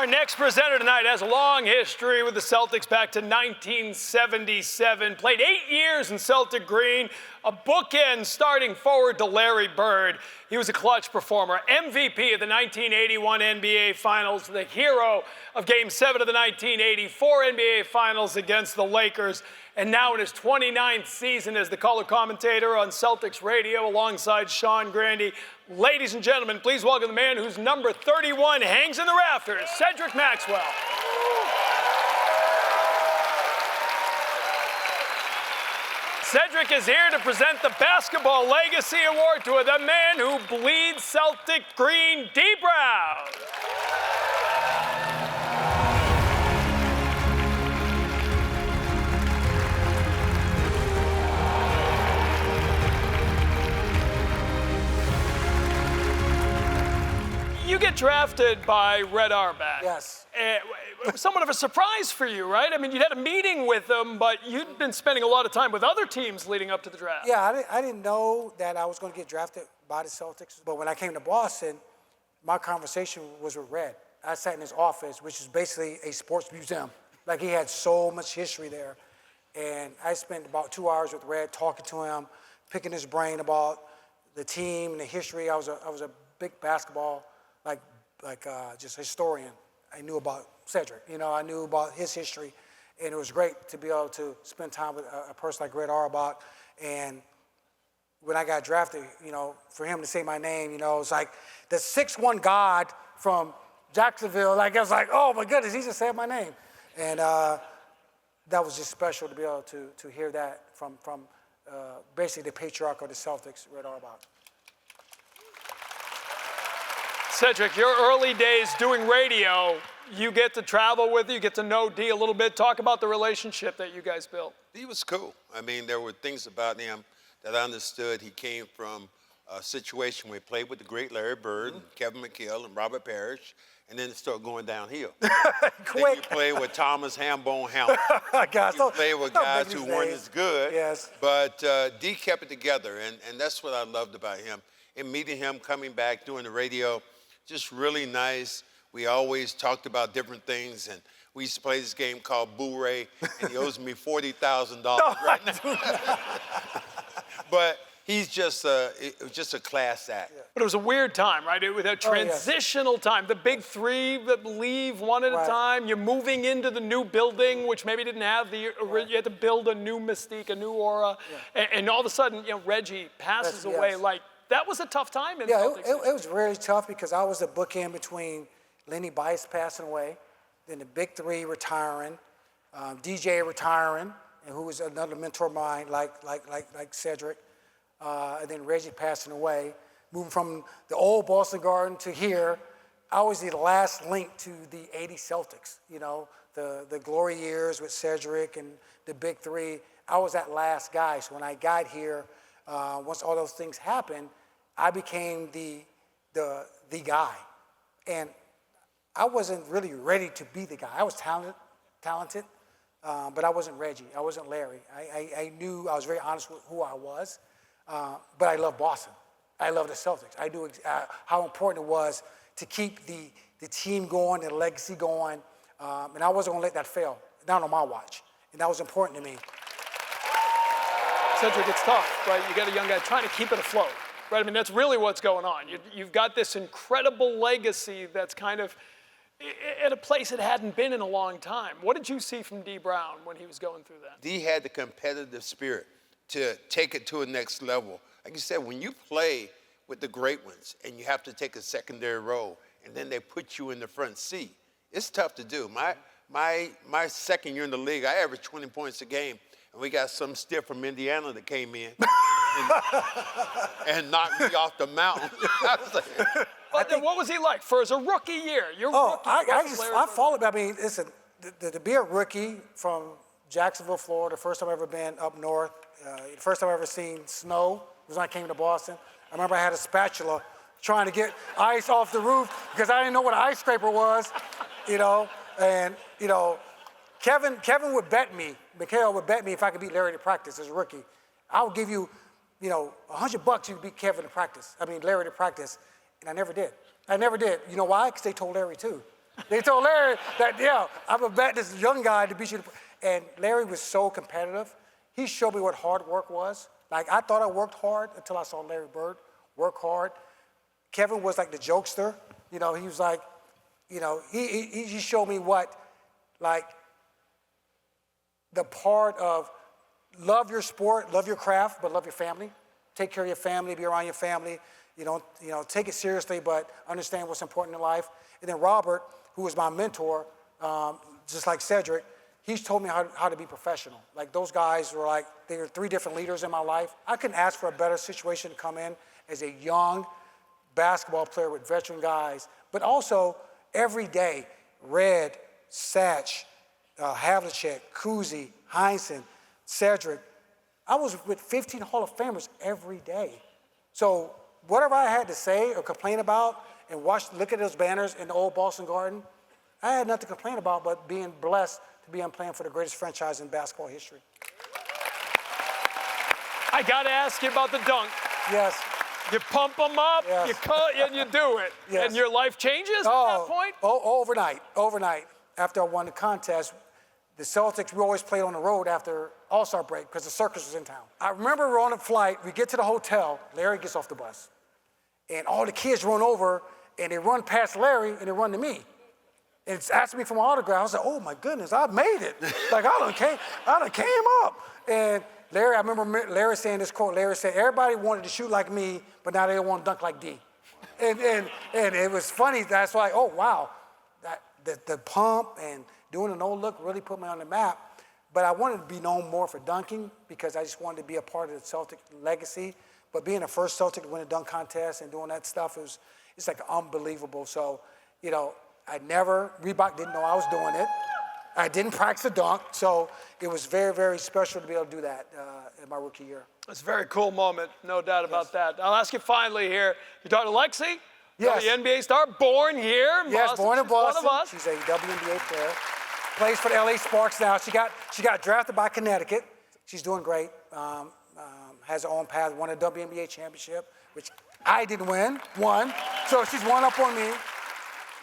Our next presenter tonight has a long history with the Celtics back to 1977. Played 8 years in Celtic green, a bookend starting forward to Larry Bird. He was a clutch performer, MVP of the 1981 NBA Finals, the hero of Game 7 of the 1984 NBA Finals against the Lakers, and now in his 29th season as the color commentator on Celtics radio alongside Sean Grandy. Ladies and gentlemen, please welcome the man whose number 31 hangs in the rafters, Cedric Maxwell. Cedric is here to present the Basketball Legacy Award to the man who bleeds Celtic green, Dee Brown. You get drafted by Red Auerbach. Yes. It was somewhat of a surprise for you, right? I mean, you'd had a meeting with them, but you'd been spending a lot of time with other teams leading up to the draft. Yeah, I didn't know that I was going to get drafted by the Celtics. But when I came to Boston, my conversation was with Red. I sat in his office, which is basically a sports museum. Like, he had so much history there. And I spent about 2 hours with Red talking to him, picking his brain about the team and the history. I was a big basketball just historian. I knew about Cedric, I knew about his history, and it was great to be able to spend time with a person like Red Auerbach. And when I got drafted, for him to say my name, it was like the 6'1" God from Jacksonville. I was like, oh my goodness, he just said my name. And that was just special to be able to hear that from basically the patriarch of the Celtics, Red Auerbach. Cedric, your early days doing radio, you get to travel with, you get to know Dee a little bit. Talk about the relationship that you guys built. Dee was cool. I mean, there were things about him that I understood. He came from a situation where he played with the great Larry Bird, and Kevin McHale, and Robert Parrish, and then it started going downhill. Then you played with Thomas Hambone Hamilton. You played with guys who weren't as good. Yes. But Dee kept it together, and that's what I loved about him. And meeting him, coming back, doing the radio, just really nice. We always talked about different things, and we used to play this game called Boo Ray, and he owes me $40,000 right now. But he's just a class act. Yeah. But it was a weird time, right? It was a transitional time. The big three that leave one at a time. You're moving into the new building, which maybe didn't have you had to build a new mystique, a new aura. Yeah. And all of a sudden, Reggie passes away. Like, that was a tough time in Celtics. It was really tough because I was the bookend between Lenny Bice passing away, then the big three retiring, DJ retiring, and who was another mentor of mine, like Cedric, and then Reggie passing away. Moving from the old Boston Garden to here, I was the last link to the '80 Celtics. The glory years with Cedric and the big three. I was that last guy. So when I got here, once all those things happened, I became the guy. And I wasn't really ready to be the guy. I was talented, but I wasn't Reggie. I wasn't Larry. I knew, I was very honest with who I was, but I love Boston. I love the Celtics. I knew how important it was to keep the team going, the legacy going, and I wasn't gonna let that fail, not on my watch. And that was important to me. Cedric, it's tough, right? You got a young guy trying to keep it afloat, right? I mean, that's really what's going on. You've got this incredible legacy that's kind of at a place it hadn't been in a long time. What did you see from Dee Brown when he was going through that? Dee had the competitive spirit to take it to a next level. Like you said, when you play with the great ones and you have to take a secondary role and then they put you in the front seat, it's tough to do. My second year in the league, I averaged 20 points a game. And we got some stiff from Indiana that came in and knocked me off the mountain. But then what was he like for as a rookie year? I followed. I mean, listen, to be a rookie from Jacksonville, Florida, the first time I ever been up north, the first time I ever seen snow was when I came to Boston. I remember I had a spatula trying to get ice off the roof because I didn't know what an ice scraper was, Kevin would bet me, McHale would bet me if I could beat Larry to practice as a rookie. I would give you, $100 you beat Larry to practice. And I never did. You know why? Because they told Larry too. They told Larry that, yeah, I'm going to bet this young guy to beat you. And Larry was so competitive. He showed me what hard work was. Like, I thought I worked hard until I saw Larry Bird work hard. Kevin was like the jokester. You know, he was like, you know, he showed me what, like, the part of love your sport, love your craft, but love your family. Take care of your family, be around your family. You know, take it seriously, but understand what's important in life. And then Robert, who was my mentor, just like Cedric, he's told me how to be professional. Like, those guys were like, they were 3 different leaders in my life. I couldn't ask for a better situation to come in as a young basketball player with veteran guys, but also every day, Red, Satch, Havlicek, Kuzi, Heinsohn, Cedric. I was with 15 Hall of Famers every day. So whatever I had to say or complain about and look at those banners in the old Boston Garden, I had nothing to complain about but being blessed to be on playing for the greatest franchise in basketball history. I got to ask you about the dunk. Yes. You pump them up, Yes. you cut, and you do it. Yes. And your life changes at that point? Overnight, after I won the contest, the Celtics, we always played on the road after All-Star break because the circus was in town. I remember we're on a flight, we get to the hotel, Larry gets off the bus, and all the kids run over, and they run past Larry, and they run to me. And it's asking me for my autograph. I was like, oh my goodness, I made it. Like, I done came up. And Larry, I remember Larry saying this quote. Larry said, everybody wanted to shoot like me, but now they want to dunk like D. And it was funny. That's why, oh, wow. The pump and doing a no-look really put me on the map. But I wanted to be known more for dunking because I just wanted to be a part of the Celtic legacy. But being the first Celtic to win a dunk contest and doing that stuff, it's like unbelievable. So, you know, Reebok didn't know I was doing it. I didn't practice a dunk, so it was very, very special to be able to do that in my rookie year. It's a very cool moment, no doubt about that. I'll ask you finally here, your daughter Lexi, Yes. WNBA star, born here in Yes, Boston. born in She's Boston. one of us. She's a WNBA player. Plays for the LA Sparks now. She got drafted by Connecticut. She's doing great. Has her own path, won a WNBA championship, which I didn't won. So she's one up on me.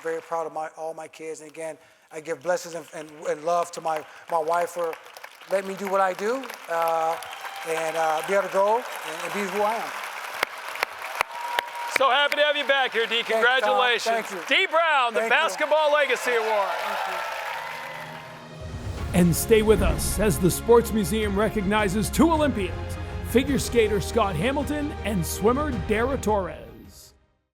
Very proud of all my kids. And again, I give blessings and love to my wife for letting me do what I do and be able to go and be who I am. So happy to have you back here, Dee. Congratulations. Thank you. Dee Brown, the Thank you. Basketball Legacy Award. And stay with us as the Sports Museum recognizes 2 Olympians, figure skater Scott Hamilton and swimmer Dara Torres.